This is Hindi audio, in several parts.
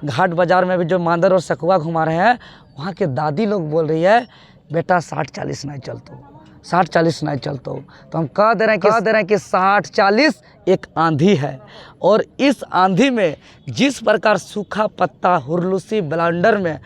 घाट बाज़ार में भी जो मांदर और सखुआ घुमा रहे हैं, वहाँ के दादी लोग बोल रही है बेटा 60-40 नहीं चलतो, 60-40 नहीं चलतो। तो हम कह दे रहे हैं कि 60-40 एक आंधी है, और इस आंधी में जिस प्रकार सूखा पत्ता हुरलूसी ब्लांडर में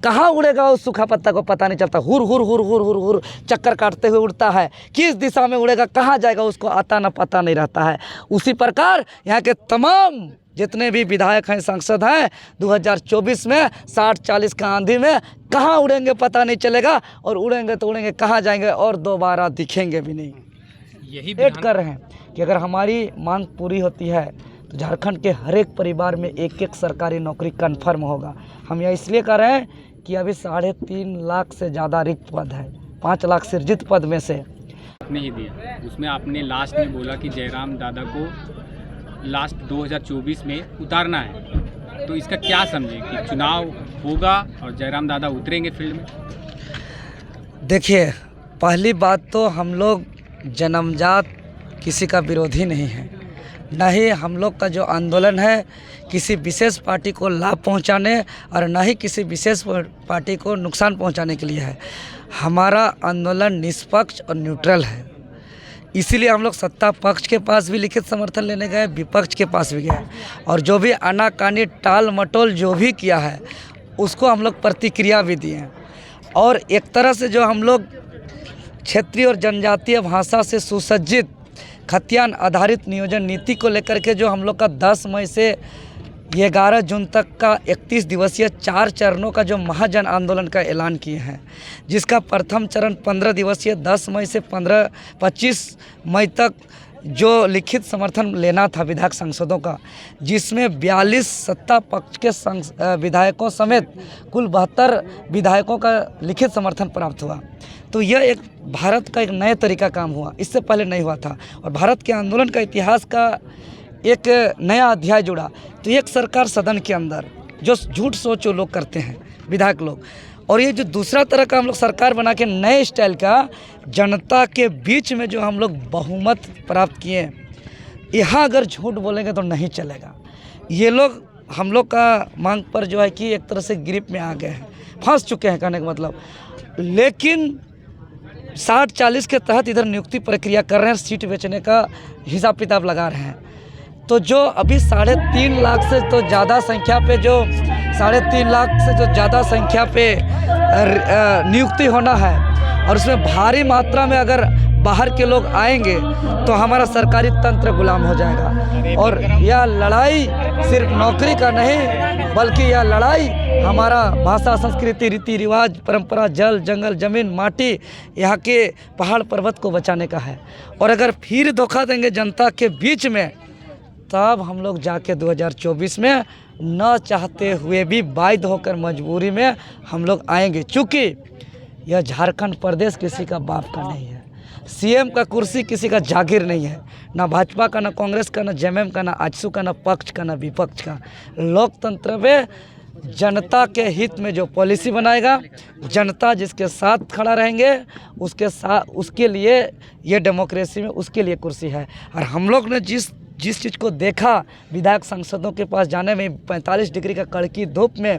कहाँ उड़ेगा उस सूखा पत्ता को पता नहीं चलता, हुर हुर हुर हुर हुर हुर चक्कर काटते हुए उड़ता है, किस दिशा में उड़ेगा कहाँ जाएगा उसको आता ना पता नहीं रहता है। उसी प्रकार यहाँ के तमाम जितने भी विधायक हैं, सांसद हैं, 2024 में 60-40 का आंधी में कहाँ उड़ेंगे पता नहीं चलेगा, और उड़ेंगे तो उड़ेंगे कहाँ जाएंगे और दोबारा दिखेंगे भी नहीं। यही वेट कर रहे हैं कि अगर हमारी मांग पूरी होती है तो झारखंड के हर एक परिवार में एक एक सरकारी नौकरी कन्फर्म होगा। हम यह इसलिए कर रहे हैं कि अभी 3.5 लाख से ज़्यादा रिक्त पद है, 5 लाख सृजित पद में से आपने ही दिया, उसमें आपने लास्ट में बोला कि जयराम दादा को लास्ट 2024 में उतारना है, तो इसका क्या समझे कि चुनाव होगा और जयराम दादा उतरेंगे फील्ड में? देखिए, पहली बात तो हम लोग जन्मजात किसी का विरोधी नहीं है, न ही हम लोग का जो आंदोलन है किसी विशेष पार्टी को लाभ पहुंचाने और न ही किसी विशेष पार्टी को नुकसान पहुंचाने के लिए है। हमारा आंदोलन निष्पक्ष और न्यूट्रल है, इसीलिए हम लोग सत्ता पक्ष के पास भी लिखित समर्थन लेने गए, विपक्ष के पास भी गए, और जो भी आनाकानी टाल मटोल जो भी किया है उसको हम लोग प्रतिक्रिया भी दिए। और एक तरह से जो हम लोग क्षेत्रीय और जनजातीय भाषा से सुसज्जित खतियान आधारित नियोजन नीति को लेकर के जो हम लोग का 10 मई से 11 जून तक का 31 दिवसीय 4 चरणों का जो महाजन आंदोलन का ऐलान किए हैं, जिसका प्रथम चरण 15 दिवसीय 10 मई से 25 मई तक जो लिखित समर्थन लेना था विधायक सांसदों का, जिसमें 42 सत्ता पक्ष के विधायकों समेत कुल 72 विधायकों का लिखित समर्थन प्राप्त हुआ। तो यह एक भारत का एक नए तरीका काम हुआ, इससे पहले नहीं हुआ था, और भारत के आंदोलन का इतिहास का एक नया अध्याय जुड़ा। तो एक सरकार सदन के अंदर जो झूठ सोच जो लोग करते हैं विधायक लोग, और ये जो दूसरा तरह का हम लोग सरकार बना के नए स्टाइल का जनता के बीच में जो हम लोग बहुमत प्राप्त किए, यहाँ अगर झूठ बोलेंगे तो नहीं चलेगा। ये लोग हम लोग का मांग पर जो है कि एक तरह से ग्रिप में आ गए हैं, फंस चुके हैं कहने का मतलब। लेकिन 60-40 के तहत इधर नियुक्ति प्रक्रिया कर रहे हैं, सीट बेचने का हिसाब किताब लगा रहे हैं। तो जो अभी 3.5 लाख से तो ज़्यादा संख्या पे जो 3.5 लाख से जो ज़्यादा संख्या पे नियुक्ति होना है, और उसमें भारी मात्रा में अगर बाहर के लोग आएंगे तो हमारा सरकारी तंत्र गुलाम हो जाएगा। और यह लड़ाई सिर्फ नौकरी का नहीं, बल्कि यह लड़ाई हमारा भाषा, संस्कृति, रीति रिवाज, परंपरा, जल जंगल, ज़मीन, माटी, यहाँ के पहाड़ पर्वत को बचाने का है। और अगर फिर धोखा देंगे जनता के बीच में, तब हम लोग जाके 2024 में न चाहते हुए भी बाध्य होकर मजबूरी में हम लोग आएंगे, चूँकि यह झारखंड प्रदेश किसी का बाप का नहीं है, सीएम का कुर्सी किसी का जागीर नहीं है, ना भाजपा का, ना कांग्रेस का, ना जेएमएम का, ना आजसू का, ना पक्ष का, ना विपक्ष का। लोकतंत्र में जनता के हित में जो पॉलिसी बनाएगा, जनता जिसके साथ खड़ा रहेंगे उसके लिए ये डेमोक्रेसी में उसके लिए कुर्सी है। और हम लोग ने जिस चीज़ को देखा विधायक सांसदों के पास जाने में, 45 डिग्री का कड़की धूप में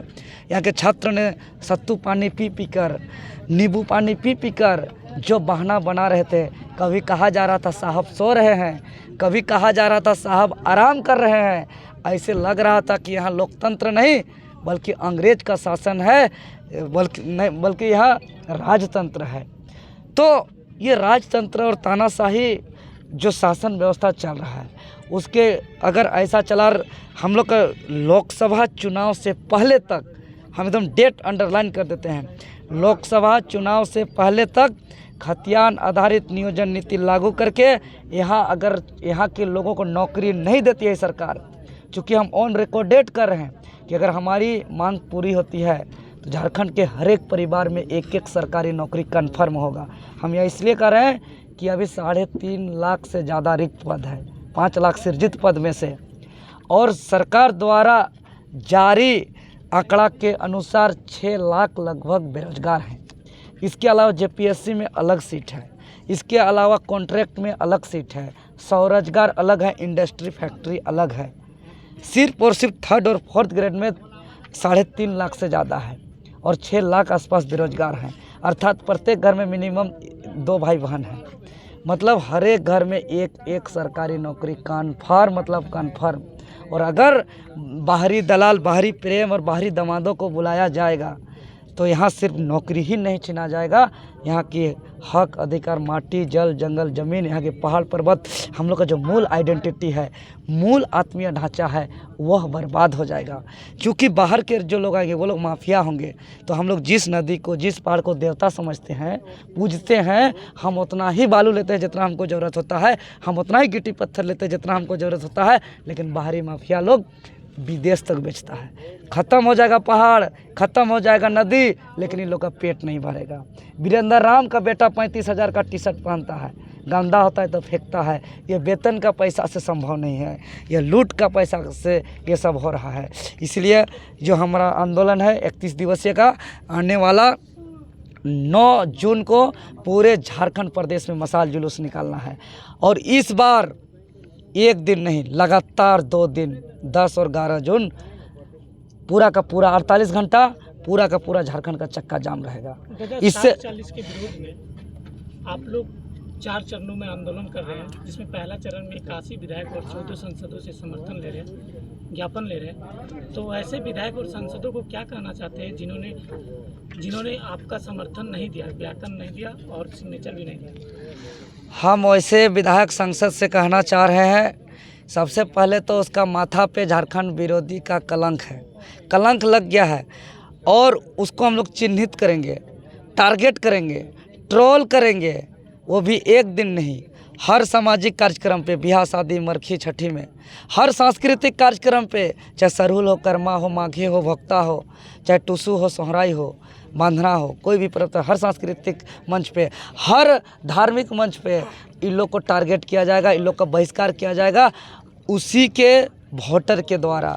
यहाँ के छात्र ने सत्तू पानी पी पी कर, नींबू पानी पी पी कर जो बहाना बना रहे थे, कभी कहा जा रहा था साहब सो रहे हैं, कभी कहा जा रहा था साहब आराम कर रहे हैं, ऐसे लग रहा था कि यहाँ लोकतंत्र नहीं बल्कि अंग्रेज का शासन है, बल्कि यहाँ राजतंत्र है। तो ये राजतंत्र और तानाशाही जो शासन व्यवस्था चल रहा है, उसके अगर ऐसा चला, हम लोग का लोकसभा चुनाव से पहले तक, हम एकदम डेट अंडरलाइन कर देते हैं, लोकसभा चुनाव से पहले तक खतियान आधारित नियोजन नीति लागू करके यहाँ के लोगों को नौकरी नहीं देती है सरकार। चूँकि हम ऑन रिकॉर्ड डेट कर रहे हैं कि अगर हमारी मांग पूरी होती है तो झारखंड के हर एक परिवार में एक एक सरकारी नौकरी कन्फर्म होगा। हम यह इसलिए कर रहे हैं कि अभी 3.5 लाख से ज़्यादा रिक्त पद है, 5 लाख सृजित पद में से, और सरकार द्वारा जारी आंकड़ा के अनुसार 6 लाख लगभग बेरोजगार हैं। इसके अलावा जेपीएससी में अलग सीट है, इसके अलावा कॉन्ट्रैक्ट में अलग सीट है, स्वरोजगार अलग है, इंडस्ट्री फैक्ट्री अलग है। सिर्फ और सिर्फ 3rd और 4th ग्रेड में 3.5 लाख से ज़्यादा है और 6 लाख आसपास बेरोजगार हैं, अर्थात प्रत्येक घर में मिनिमम 2 भाई बहन हैं। मतलब हर एक घर में एक सरकारी नौकरी कन्फर्म, मतलब कन्फर्म। और अगर बाहरी दलाल, बाहरी प्रेम और बाहरी दामादों को बुलाया जाएगा तो यहाँ सिर्फ नौकरी ही नहीं छीना जाएगा, यहाँ की हक अधिकार, माटी, जल, जंगल, ज़मीन, यहाँ के पहाड़ पर्वत, हम लोग का जो मूल आइडेंटिटी है, मूल आत्मीय ढांचा है, वह बर्बाद हो जाएगा। क्योंकि बाहर के जो लोग आएंगे वो लोग माफिया होंगे। तो हम लोग जिस नदी को, जिस पहाड़ को देवता समझते हैं, पूजते हैं, हम उतना ही बालू लेते हैं जितना हमको ज़रूरत होता है, हम उतना ही गिट्टी पत्थर लेते हैं जितना हमको ज़रूरत होता है। लेकिन बाहरी माफिया लोग विदेश तक बेचता है। ख़त्म हो जाएगा पहाड़, ख़त्म हो जाएगा नदी, लेकिन इन लोग का पेट नहीं भरेगा। वीरेंद्र राम का बेटा 35,000 का टी शर्ट पहनता है, गंदा होता है तो फेंकता है। ये वेतन का पैसा से संभव नहीं है, ये लूट का पैसा से ये सब हो रहा है। इसलिए जो हमारा आंदोलन है 31 दिवसीय का, आने वाला 9 जून को पूरे झारखंड प्रदेश में मशाल जुलूस निकालना है। और इस बार एक दिन नहीं, लगातार 2 दिन, 10 और 11 जून पूरा का पूरा 48 घंटा पूरा का पूरा झारखंड का चक्का जाम रहेगा। इससे 40 के विरोध में आप लोग 4 चरणों में आंदोलन कर रहे हैं, जिसमें पहला चरण में 81 विधायक और 14 सांसदों से समर्थन ले रहे हैं, ज्ञापन ले रहे हैं। तो ऐसे विधायक और सांसदों को क्या कहना चाहते हैं जिन्होंने आपका समर्थन नहीं दिया, ज्ञापन नहीं दिया और सिग्नेचर भी नहीं दिया? हम वैसे विधायक संसद से कहना चाह रहे हैं, सबसे पहले तो उसका माथा पे झारखंड विरोधी का कलंक है, कलंक लग गया है और उसको हम लोग चिन्हित करेंगे, टारगेट करेंगे, ट्रोल करेंगे। वो भी एक दिन नहीं, हर सामाजिक कार्यक्रम पे, बियाह शादी, मरखी छठी में, हर सांस्कृतिक कार्यक्रम पे, चाहे सरहुल हो, कर्मा हो, माघी हो, भक्ता हो, चाहे टुसु हो, सोहराई हो, बांधना हो, कोई भी पर्व, हर सांस्कृतिक मंच पे, हर धार्मिक मंच पे इन लोग को टारगेट किया जाएगा, इन लोग का बहिष्कार किया जाएगा। उसी के वोटर के द्वारा,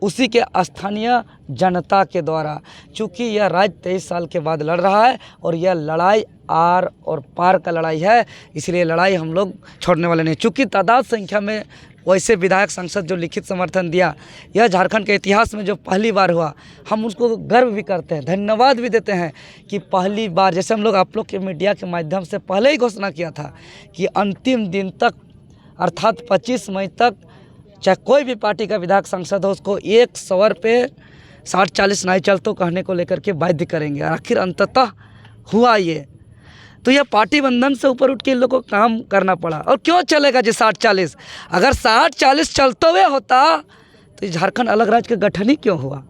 उसी के स्थानीय जनता के द्वारा। चूँकि यह राज्य 23 साल के बाद लड़ रहा है और यह लड़ाई आर और पार का लड़ाई है, इसलिए लड़ाई हम लोग छोड़ने वाले नहीं। चूँकि तादाद संख्या में वैसे विधायक संसद जो लिखित समर्थन दिया, यह झारखंड के इतिहास में जो पहली बार हुआ, हम उसको गर्व भी करते हैं, धन्यवाद भी देते हैं कि पहली बार, जैसे हम लोग आप लोग के मीडिया के माध्यम से पहले ही घोषणा किया था कि अंतिम दिन तक अर्थात 25 मई तक चाहे कोई भी पार्टी का विधायक सांसद हो, उसको 1 स्वर पे 60-40 नहीं चलतो कहने को लेकर के बाध्य करेंगे। आखिर अंततः हुआ ये, तो यह पार्टी बंधन से ऊपर उठ के इन लोगों को काम करना पड़ा। और क्यों चलेगा जी 60-40? अगर 60-40 चलते हुए होता तो झारखंड अलग राज्य का गठन ही क्यों हुआ?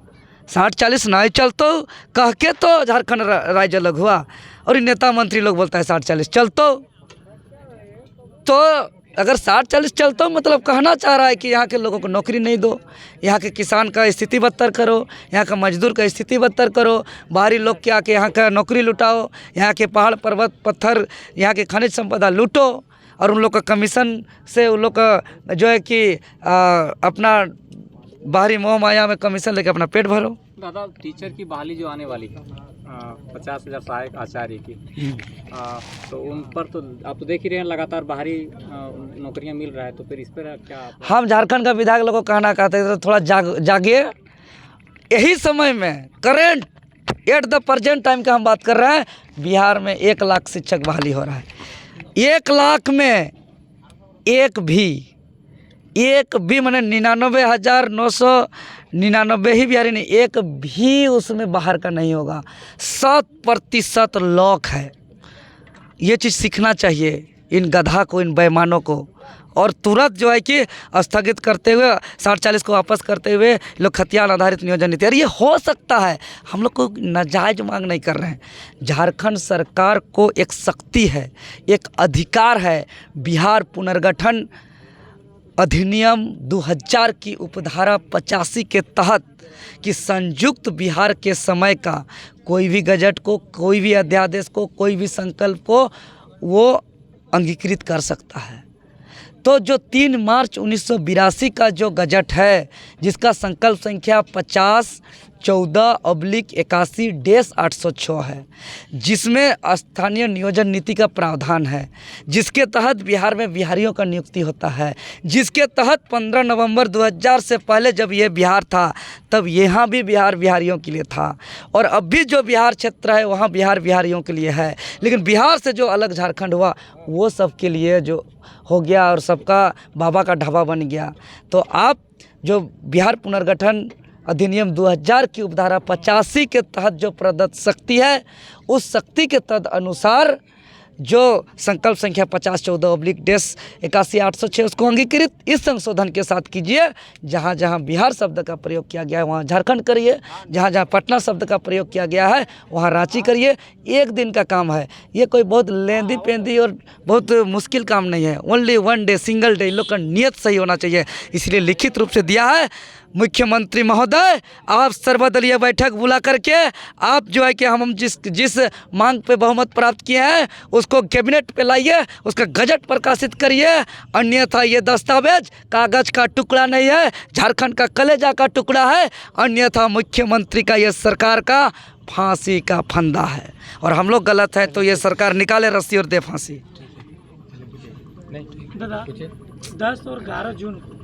60-40 नहीं चलतो कह के तो झारखंड राज्य अलग हुआ। और ये नेता मंत्री लोग बोलता है 60-40 चलतो, तो अगर 60-40 चलता मतलब कहना चाह रहा है कि यहाँ के लोगों को नौकरी नहीं दो, यहाँ के किसान का स्थिति बदतर करो, यहाँ का मजदूर का स्थिति बदतर करो, बाहरी लोग के आके यहाँ का नौकरी लुटाओ, यहाँ के पहाड़ पर्वत पत्थर, यहाँ के खनिज संपदा लूटो और उन लोग का कमीशन से उन लोग का जो है कि अपना बाहरी मोह माया में कमीशन लेके अपना पेट भरो। दादा, टीचर की बहाली जो आने वाली है 50,000 सहायक आचार्य की, तो उन पर तो आप तो देख ही रहे हैं लगातार बाहरी नौकरियां मिल रहा है, तो फिर इस पर क्या हम झारखंड का विधायक लोगों को कहना चाहते हैं, तो थोड़ा जागिए। यही समय में current at the present time का हम बात कर रहे हैं, बिहार में 1 लाख शिक्षक बहाली हो रहा है। 1 लाख में एक भी मैंने 99,999 ही बिहारी नहीं, एक भी उसमें बाहर का नहीं होगा। 100% लॉक है। ये चीज़ सीखना चाहिए इन गधा को, इन बेईमानों को, और तुरंत जो है कि स्थगित करते हुए 60-40 को वापस करते हुए लोग खतियान आधारित नियोजन नीति, और ये हो सकता है। हम लोग को नाजायज मांग नहीं कर रहे हैं। झारखंड सरकार को एक शक्ति है, एक अधिकार है। बिहार पुनर्गठन अधिनियम 2000 की उपधारा 85 के तहत कि संयुक्त बिहार के समय का कोई भी गजट को, कोई भी अध्यादेश को, कोई भी संकल्प को वो अंगीकृत कर सकता है। तो जो 3 मार्च 1982 का जो गजट है, जिसका संकल्प संख्या 50 14/81/806 है, जिसमें स्थानीय नियोजन नीति का प्रावधान है, जिसके तहत बिहार में बिहारियों का नियुक्ति होता है, जिसके तहत 15 नवंबर 2000 से पहले जब ये बिहार था तब यहाँ भी बिहार बिहारियों के लिए था, और अब भी जो बिहार क्षेत्र है वहाँ बिहार बिहारियों के लिए है। लेकिन बिहार से जो अलग झारखंड हुआ वो सबके लिए जो हो गया और सबका बाबा का ढाबा बन गया। तो आप जो बिहार पुनर्गठन अधिनियम 2000 की उपधारा 85 के तहत जो प्रदत्त शक्ति है, उस शक्ति के तदनुसार जो संकल्प संख्या 50/14/81/806 उसको अंगीकृत इस संशोधन के साथ कीजिए। जहाँ जहाँ बिहार शब्द का प्रयोग किया गया है वहाँ झारखंड करिए, जहाँ जहाँ पटना शब्द का प्रयोग किया गया है वहाँ रांची करिए। एक दिन का काम है, ये कोई बहुत लेंदी पेंदी और बहुत मुश्किल काम नहीं है। Only 1 day, single day. इन लोग का नियत सही होना चाहिए, इसलिए लिखित रूप से दिया है। मुख्यमंत्री महोदय, आप सर्वदलीय बैठक बुला करके आप जो है कि हम जिस मांग पे बहुमत प्राप्त किए हैं उसको कैबिनेट पे लाइए, उसका गजट प्रकाशित करिए। अन्यथा ये दस्तावेज कागज का टुकड़ा नहीं है, झारखंड का कलेजा का टुकड़ा है। अन्यथा मुख्यमंत्री का ये सरकार का फांसी का फंदा है, और हम लोग गलत है तो ये सरकार निकाले रस्सी और दे फांसी। दादा, 10 और 11 जून को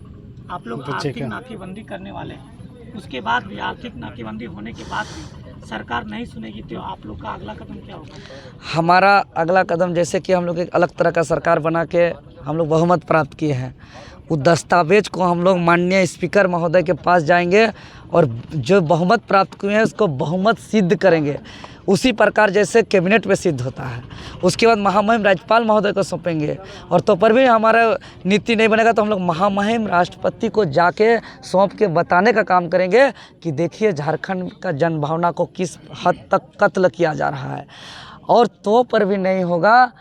आप लोग आर्थिक नाकेबंदी करने वाले हैं, उसके बाद भी आर्थिक नाकेबंदी होने के बाद भी सरकार नहीं सुनेगी तो आप लोग का अगला कदम क्या होगा? हमारा अगला कदम, जैसे कि हम लोग एक अलग तरह का सरकार बना के हम लोग बहुमत प्राप्त किए हैं, उस दस्तावेज को हम लोग माननीय स्पीकर महोदय के पास जाएंगे और जो बहुमत प्राप्त किए हैं उसको बहुमत सिद्ध करेंगे, उसी प्रकार जैसे कैबिनेट में सिद्ध होता है। उसके बाद महामहिम राज्यपाल महोदय को सौंपेंगे, और तो पर भी हमारा नीति नहीं बनेगा तो हम लोग महामहिम राष्ट्रपति को जाके सौंप के बताने का काम करेंगे कि देखिए झारखंड का जनभावना को किस हद तक कत्ल किया जा रहा है। और तो पर भी नहीं होगा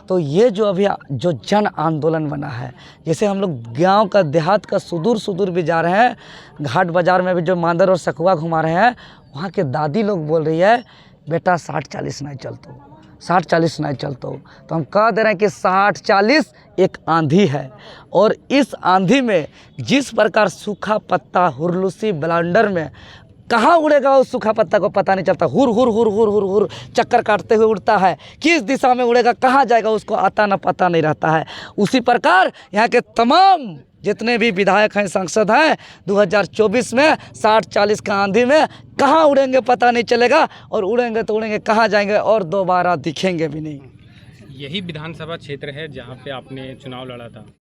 तो ये जो अभी जो जन आंदोलन बना है, जैसे हम लोग गांव का देहात का सुदूर भी जा रहे हैं, घाट बाज़ार में भी जो मांदर और सखुआ घुमा रहे हैं, वहाँ के दादी लोग बोल रही है बेटा 60-40 नहीं चलतो, 60-40 नहीं चलतो। तो हम कह दे रहे हैं कि 60-40 एक आंधी है, और इस आंधी में जिस प्रकार सूखा पत्ता हुरलूसी ब्लांडर में कहाँ उड़ेगा उस सूखा पत्ता को पता नहीं चलता, हुर हुर हुर हुर हुर हुर चक्कर काटते हुए उड़ता है, किस दिशा में उड़ेगा कहाँ जाएगा उसको आता न पता नहीं रहता है। उसी प्रकार यहाँ के तमाम जितने भी विधायक हैं, सांसद हैं, 2024 में 60-40 का आंधी में कहाँ उड़ेंगे पता नहीं चलेगा, और उड़ेंगे तो उड़ेंगे कहाँ जाएंगे और दोबारा दिखेंगे भी नहीं। यही विधानसभा क्षेत्र है जहाँ पे आपने चुनाव लड़ा था।